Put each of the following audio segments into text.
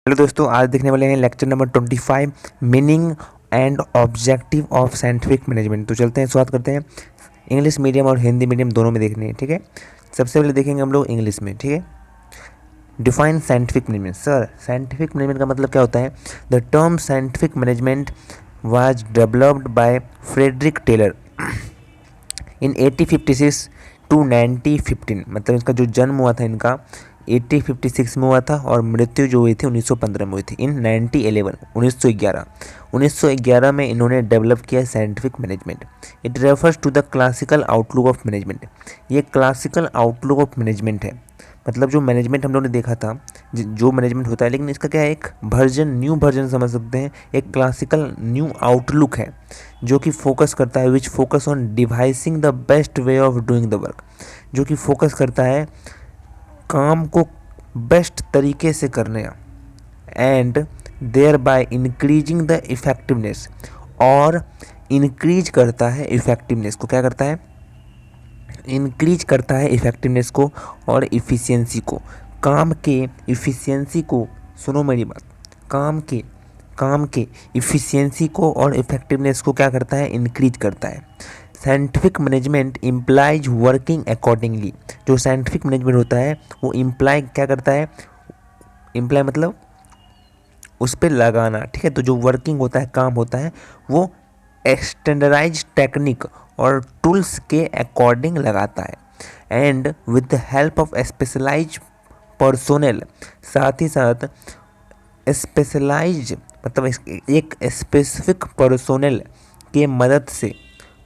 Hello दोस्तों, आज देखने वाले हैं lecture number 25 meaning and objective of scientific management. तो चलते हैं, शुरुआत करते हैं। इंग्लिश मीडियम और हिंदी मीडियम दोनों में देखने हैं, ठीक है। सबसे पहले देखेंगे हम लोग इंग्लिश में, ठीक है। Define scientific management. Sir, scientific management का मतलब क्या होता है? The term scientific management was developed by Frederick Taylor in 1856 to 1915। मतलब इसका जो जन्म हुआ था इनका 1856 में हुआ था और मृत्यु जो हुई थी 1915 में हुई थी, इन 1911 में इन्होंने डेवलप किया scientific management. It refers to the classical outlook of management. ये क्लासिकल आउटलुक ऑफ मैनेजमेंट है। मतलब जो मैनेजमेंट हम लोगों ने देखा था, जो मैनेजमेंट होता है, लेकिन इसका क्या है, एक वर्जन, न्यू वर्जन समझ सकते हैं। एक क्लासिकल न्यू आउटलुक है जो कि फोकस करता है, which focus on devising the best way of doing the work. जो कि फोकस करता है काम को बेस्ट तरीके से करने and thereby increasing the effectiveness, और इंक्रीज करता है इफेक्टिवनेस को। क्या करता है? इंक्रीज करता है इफेक्टिवनेस को और इफ़िशियंसी को। काम के इफ़िशियंसी को, सुनो मेरी बात, काम के इफ़िशियंसी को और इफेक्टिवनेस को क्या करता है? इंक्रीज करता है। Scientific management implies working accordingly. जो साइंटिफिक मैनेजमेंट होता है वो इम्प्लाई क्या करता है? इम्प्लाई मतलब उस पर लगाना, ठीक है। तो जो वर्किंग होता है, काम होता है, वो स्टैंडर्डाइज टेक्निक और टूल्स के अकॉर्डिंग लगाता है and with the help of specialise personnel. साथ ही साथ स्पेशलाइज मतलब एक स्पेसिफिक पर्सोनेल के मदद से,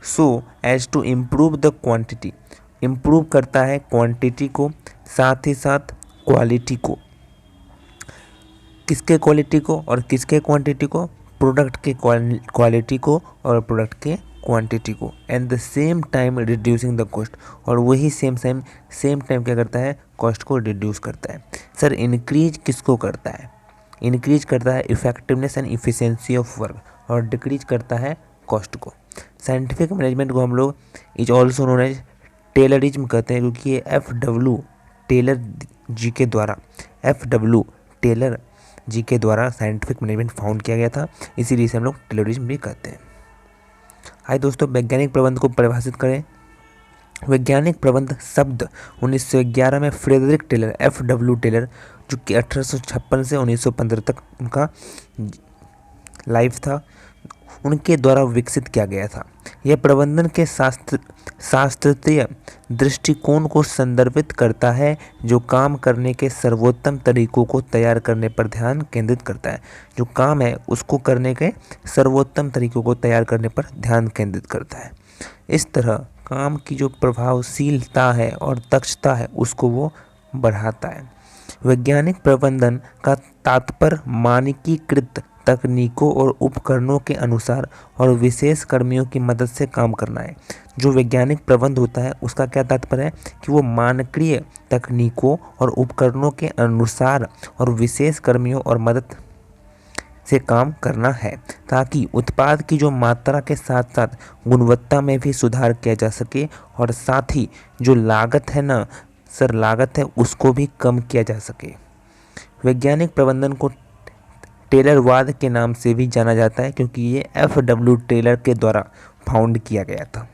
so as to improve the quantity, improve करता है क्वांटिटी को, साथ ही साथ क्वालिटी को। किसके क्वालिटी को और किसके क्वांटिटी को? प्रोडक्ट के क्वालिटी को और प्रोडक्ट के क्वांटिटी को। And the same time reducing the cost, और वही सेम टाइम क्या करता है? कॉस्ट को रिड्यूस करता है। सर, इंक्रीज किसको करता है? इंक्रीज करता है effectiveness and efficiency of work, और डिक्रीज करता है कॉस्ट को। साइंटिफिक मैनेजमेंट को हम लोग is also known as Taylorism कहते हैं, क्योंकि ये एफ डब्ल्यू टेलर जी के द्वारा साइंटिफिक मैनेजमेंट फाउंड किया गया था। इसीलिए इसे हम लोग टेलरिज्म भी कहते हैं। आइए दोस्तों, वैज्ञानिक प्रबंध को परिभाषित करें। वैज्ञानिक प्रबंध शब्द 1911 में फ्रेडरिक टेलर, एफ.डब्ल्यू. टेलर, जो कि 1856 से 1915 तक उनका लाइफ था, उनके द्वारा विकसित किया गया था। यह प्रबंधन के शास्त्रीय दृष्टिकोण को संदर्भित करता है, जो काम करने के सर्वोत्तम तरीकों को तैयार करने पर ध्यान केंद्रित करता है। जो काम है उसको करने के सर्वोत्तम तरीकों को तैयार करने पर ध्यान केंद्रित करता है। इस तरह काम की जो प्रभावशीलता है और दक्षता है उसको वो बढ़ाता है। वैज्ञानिक प्रबंधन का तात्पर्य मानकीकृत तकनीकों और उपकरणों के अनुसार और विशेष कर्मियों की मदद से काम करना है। जो वैज्ञानिक प्रबंध होता है उसका क्या तात्पर्य है? कि वो मानकीय तकनीकों और उपकरणों के अनुसार और विशेष कर्मियों और मदद से काम करना है, ताकि उत्पाद की जो मात्रा के साथ साथ गुणवत्ता में भी सुधार किया जा सके, और साथ ही जो लागत है ना सर, लागत है उसको भी कम किया जा सके। वैज्ञानिक प्रबंधन को टेलरवाद के नाम से भी जाना जाता है, क्योंकि ये एफ.डब्ल्यू. टेलर के द्वारा फाउंड किया गया था।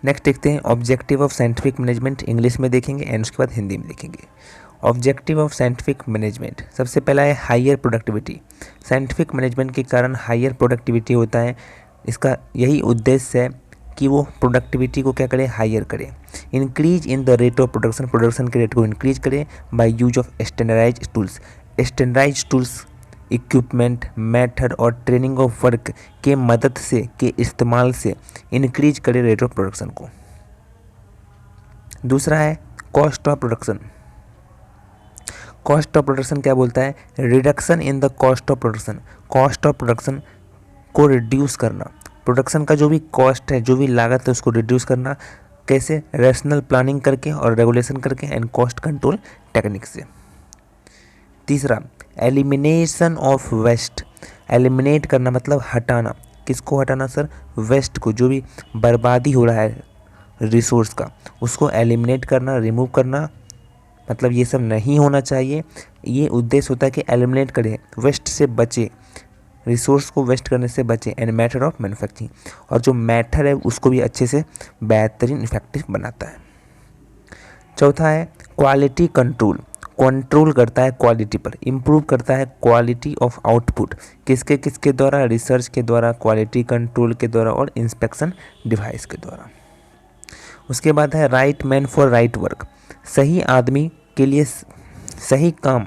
नेक्स्ट देखते हैं objective of scientific management. English में देखेंगे एंड उसके बाद हिंदी में देखेंगे। ऑब्जेक्टिव ऑफ साइंटिफिक मैनेजमेंट, सबसे पहला है हायर प्रोडक्टिविटी। साइंटिफिक मैनेजमेंट के कारण हायर प्रोडक्टिविटी होता है। इसका यही उद्देश्य है कि वो प्रोडक्टिविटी को क्या करे? हायर करे। Increase in the rate of production, production के रेट को इंक्रीज करे by use of standardise tools. Standardise tools, equipment, method और ट्रेनिंग ऑफ वर्क के मदद से, के इस्तेमाल से इंक्रीज करे रेट ऑफ प्रोडक्शन को। दूसरा है cost of production. Cost of production क्या बोलता है? Reduction in the cost of production. Cost of production को रिड्यूस करना, प्रोडक्शन का जो भी कॉस्ट है, जो भी लागत है, उसको रिड्यूस करना। कैसे? रैशनल प्लानिंग करके और रेगुलेशन करके एंड कॉस्ट कंट्रोल टेक्निक से। तीसरा एलिमिनेशन ऑफ वेस्ट। एलिमिनेट करना मतलब हटाना। किसको हटाना सर? वेस्ट को, जो भी बर्बादी हो रहा है रिसोर्स का, उसको एलिमिनेट करना, रिमूव करना मतलब ये सब नहीं होना चाहिए। ये उद्देश्य होता है कि एलिमिनेट करें, वेस्ट से बचे, रिसोर्स को वेस्ट करने से बचे, एंड मैटर ऑफ मैन्युफैक्चरिंग, और जो मैटर है उसको भी अच्छे से बेहतरीन इफेक्टिव बनाता है। चौथा है क्वालिटी कंट्रोल, कंट्रोल करता है क्वालिटी पर, इम्प्रूव करता है क्वालिटी ऑफ आउटपुट, किसके किसके द्वारा, रिसर्च के द्वारा, क्वालिटी कंट्रोल के द्वारा और इंस्पेक्शन डिवाइस के द्वारा। उसके बाद है right man for right work, सही आदमी के लिए सही काम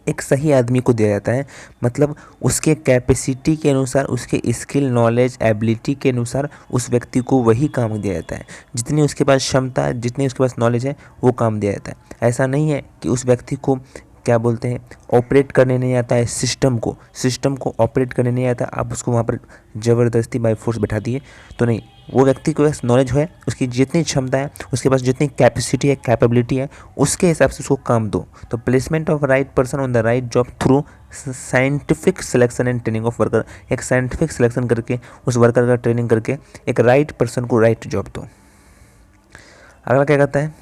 एक सही आदमी को दिया जाता है, मतलब उसके कैपेसिटी के अनुसार, उसके स्किल, नॉलेज, एबिलिटी के अनुसार उस व्यक्ति को वही काम दिया जाता है। जितनी उसके पास क्षमता है, जितनी उसके पास नॉलेज है, वो काम दिया जाता है। ऐसा नहीं है कि उस व्यक्ति को क्या बोलते हैं, ऑपरेट करने नहीं आता है, सिस्टम को ऑपरेट करने नहीं आता, आप उसको वहाँ पर ज़बरदस्ती बाय फोर्स बैठा दिए तो नहीं। वो व्यक्ति के पास नॉलेज है, उसकी जितनी क्षमता है, उसके पास जितनी कैपेसिटी है, कैपेबिलिटी है, उसके हिसाब से उसको काम दो। तो placement of right person on the right job through scientific selection and training of worker, एक साइंटिफिक सिलेक्शन करके उस वर्कर का ट्रेनिंग करके एक राइट पर्सन को राइट जॉब दो। अगला क्या कहता है,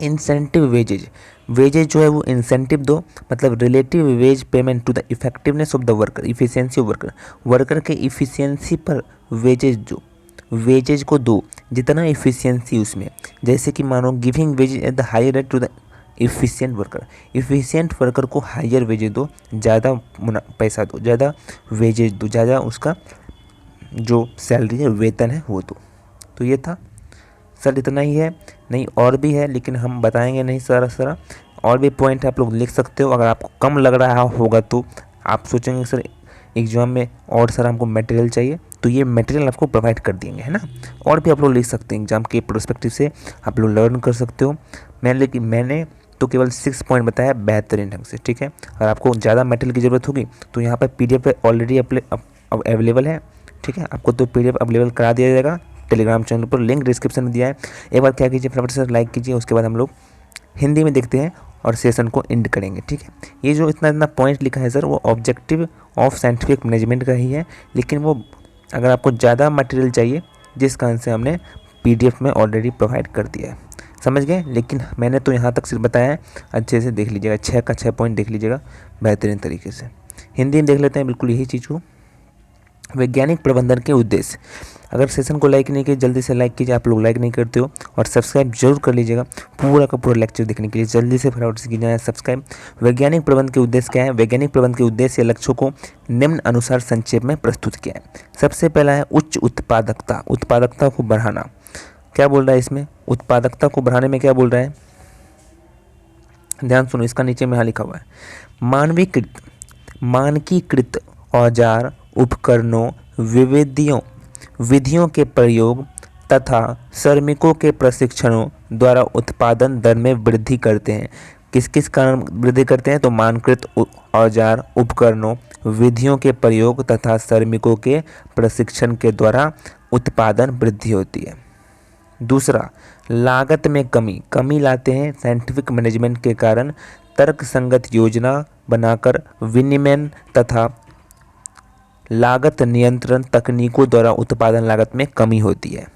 इंसेंटिव वेजेज, वेजेज जो है वो इंसेंटिव दो, मतलब relative wage payment to the effectiveness of the worker, efficiency of worker, worker के इफिशियंसी पर वेजेज दो, वेजेज को दो जितना इफिशियंसी उसमें। जैसे कि मानो giving wages at the higher rate to the efficient worker, efficient worker को हायर वेजेज दो, ज़्यादा पैसा दो, ज़्यादा वेजेज दो, ज़्यादा उसका जो सैलरी है, वेतन है, वो दो। तो ये था सर, इतना ही है, नहीं और भी है लेकिन हम बताएंगे नहीं सारा और भी पॉइंट आप लोग लिख सकते हो। अगर आपको कम लग रहा होगा तो आप सोचेंगे सर एग्जाम में और सर हमको मटेरियल चाहिए, तो ये मटेरियल आपको प्रोवाइड कर देंगे, है ना। और भी आप लोग लिख सकते हैं, एग्जाम के प्रोस्पेक्टिव से आप लोग लर्न कर सकते हो। मैंने तो केवल 6 पॉइंट बताया बेहतरीन ढंग से, ठीक है। अगर आपको ज़्यादा मटेरियल की ज़रूरत होगी तो यहाँ पर PDF ऑलरेडी अवेलेबल है, ठीक है। आपको तो PDF अवेलेबल करा दिया जाएगा टेलीग्राम चैनल पर, लिंक डिस्क्रिप्शन में दिया है। एक बार क्या कीजिए, फटाफट से लाइक कीजिए, उसके बाद हम लोग हिंदी में देखते हैं और सेशन को एंड करेंगे, ठीक है। ये जो इतना पॉइंट लिखा है सर, वो ऑब्जेक्टिव ऑफ साइंटिफिक मैनेजमेंट का ही है, लेकिन वो अगर आपको ज़्यादा मटेरियल चाहिए, जिस कारण से हमने PDF में ऑलरेडी प्रोवाइड कर दिया है, समझ गए। लेकिन मैंने तो यहाँ तक सिर्फ बताया है, अच्छे से देख लीजिएगा, 6 का 6 पॉइंट देख लीजिएगा बेहतरीन तरीके से। हिंदी में देख लेते हैं बिल्कुल यही चीज़ को। वैज्ञानिक प्रबंधन के उद्देश्य, अगर सेशन को लाइक नहीं किया जल्दी से लाइक कीजिए, आप लोग लाइक नहीं करते हो, और सब्सक्राइब जरूर कर लीजिएगा पूरा का पूरा लेक्चर देखने के लिए, जल्दी से फटाफट से कीजिए सब्सक्राइब। वैज्ञानिक प्रबंधन के उद्देश्य क्या है, वैज्ञानिक प्रबंधन के उद्देश्य या लक्ष्यों को निम्न अनुसार संक्षेप में प्रस्तुत किया है। सबसे पहला है उच्च उत्पादकता, उत्पादकता को बढ़ाना। क्या बोल रहा है इसमें, उत्पादकता को बढ़ाने में क्या बोल रहा है, ध्यान सुनो, इसका नीचे में यहाँ लिखा हुआ है, मानकीकृत औजार, उपकरणों, विधियों के प्रयोग तथा श्रमिकों के प्रशिक्षणों द्वारा उत्पादन दर में वृद्धि करते हैं। किस किस कारण वृद्धि करते हैं, तो मानकृत औजार, उपकरणों, विधियों के प्रयोग तथा श्रमिकों के प्रशिक्षण के द्वारा उत्पादन वृद्धि होती है। दूसरा, लागत में कमी लाते हैं साइंटिफिक मैनेजमेंट के कारण, तर्कसंगत योजना बनाकर विनियमन तथा लागत नियंत्रण तकनीकों द्वारा उत्पादन लागत में कमी होती है।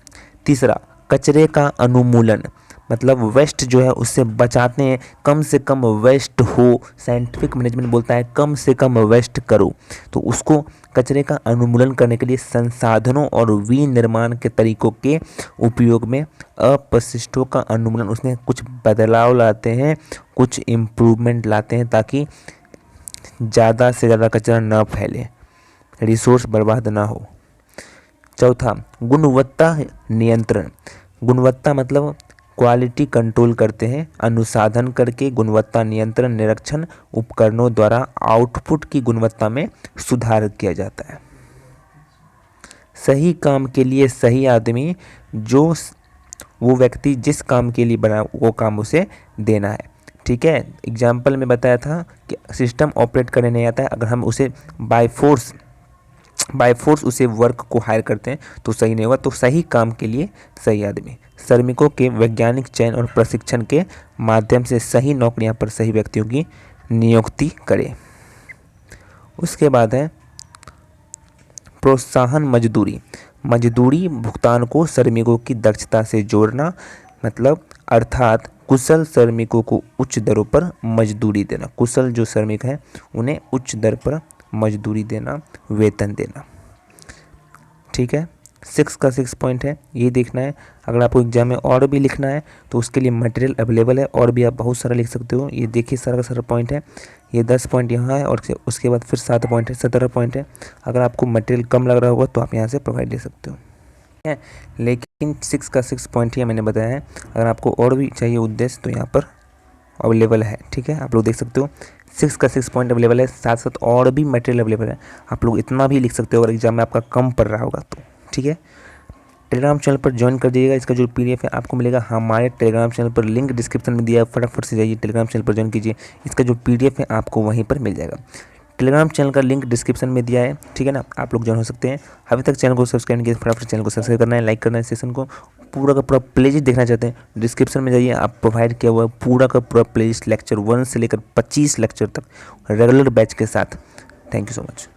तीसरा, कचरे का अनुमूलन, मतलब वेस्ट जो है उससे बचाते हैं, कम से कम वेस्ट हो, साइंटिफिक मैनेजमेंट बोलता है कम से कम वेस्ट करो, तो उसको कचरे का अनुमूलन करने के लिए संसाधनों और विनिर्माण के तरीकों के उपयोग में अपशिष्टों का अनुमूलन, उसमें कुछ बदलाव लाते हैं, कुछ इम्प्रूवमेंट लाते हैं ताकि ज़्यादा से ज़्यादा कचरा न फैले, रिसोर्स बर्बाद ना हो। चौथा, गुणवत्ता नियंत्रण, गुणवत्ता मतलब क्वालिटी कंट्रोल करते हैं, अनुसाधन करके गुणवत्ता नियंत्रण निरीक्षण उपकरणों द्वारा आउटपुट की गुणवत्ता में सुधार किया जाता है। सही काम के लिए सही आदमी, जो वो व्यक्ति जिस काम के लिए बना वो काम उसे देना है, ठीक है। एग्जाम्पल में बताया था कि सिस्टम ऑपरेट करने नहीं आता है, अगर हम उसे बाय फोर्स उसे वर्क को हायर करते हैं तो सही नहीं होगा। तो सही काम के लिए सही आदमी, श्रमिकों के वैज्ञानिक चयन और प्रशिक्षण के माध्यम से सही नौकरियां पर सही व्यक्तियों की नियुक्ति करे। उसके बाद है प्रोत्साहन मजदूरी भुगतान को श्रमिकों की दक्षता से जोड़ना, मतलब अर्थात कुशल श्रमिकों को उच्च दरों पर मजदूरी देना। कुशल जो श्रमिक हैं उन्हें उच्च दर पर मजदूरी देना, वेतन देना। ठीक है, 6 का 6 पॉइंट है, ये देखना है। अगर आपको एग्जाम में और भी लिखना है तो उसके लिए मटेरियल अवेलेबल है, और भी आप बहुत सारा लिख सकते हो। ये देखिए सारा का सारा पॉइंट है, ये 10 पॉइंट यहाँ है और उसके बाद फिर 7 पॉइंट है, 17 पॉइंट है। अगर आपको मटेरियल कम लग रहा होगा तो आप यहाँ से प्रोवाइड ले सकते हो है। लेकिन 6 का 6 पॉइंट ही मैंने बताया है। अगर आपको और भी चाहिए उद्देश्य तो यहाँ पर अवेलेबल है। ठीक है, आप लोग देख सकते हो 6 का 6 पॉइंट अवेलेबल है, साथ साथ और भी मटेरियल अवेलेबल है। आप लोग इतना भी लिख सकते हो अगर एग्जाम में आपका कम पड़ रहा होगा तो। ठीक है, टेलीग्राम चैनल पर ज्वाइन कर दीजिएगा। इसका जो पीडीएफ है आपको मिलेगा हमारे टेलीग्राम चैनल पर, लिंक डिस्क्रिप्शन में दिया है। फटाफट से जाइए टेलीग्राम चैनल पर ज्वाइन कीजिए, इसका जो पीडीएफ है आपको वहीं पर मिल जाएगा। टेलीग्राम चैनल का लिंक डिस्क्रिप्शन में दिया है, ठीक है ना, आप लोग ज्वाइन हो सकते हैं। अभी तक चैनल को सब्सक्राइब नहीं किया, फटाफट चैनल को सब्सक्राइब करना है, लाइक करना है। सेशन को पूरा का पूरा प्लेलिस्ट देखना चाहते हैं, डिस्क्रिप्शन में जाइए, आप प्रोवाइड किया हुआ है पूरा का पूरा प्लेलिस्ट, लेक्चर 1 से लेकर 25 लेक्चर तक रेगुलर बैच के साथ। Thank you so much.